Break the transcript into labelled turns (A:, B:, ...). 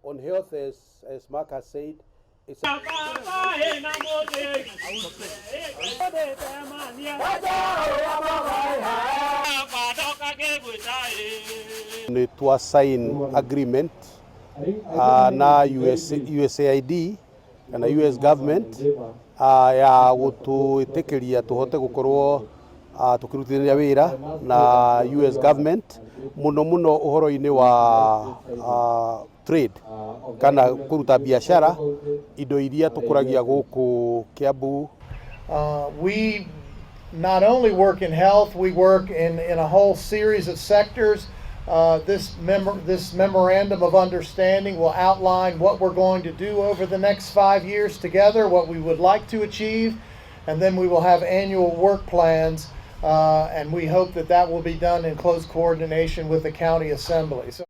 A: on health, as Mark has said, it's to sign agreement na USAID kana US government ya gutuitekeria tuhote gukorwo tukirutithania wira na US government muno uhoro-ini wa trade kana kuruta biashara indo iria tukuragia guku Kiambu.
B: We not only work in health, we work in a whole series of sectors. This memorandum of understanding will outline what we're going to do over the next 5 years together, what we would like to achieve, and then we will have annual work plans, and we hope that will be done in close coordination with the county assembly. So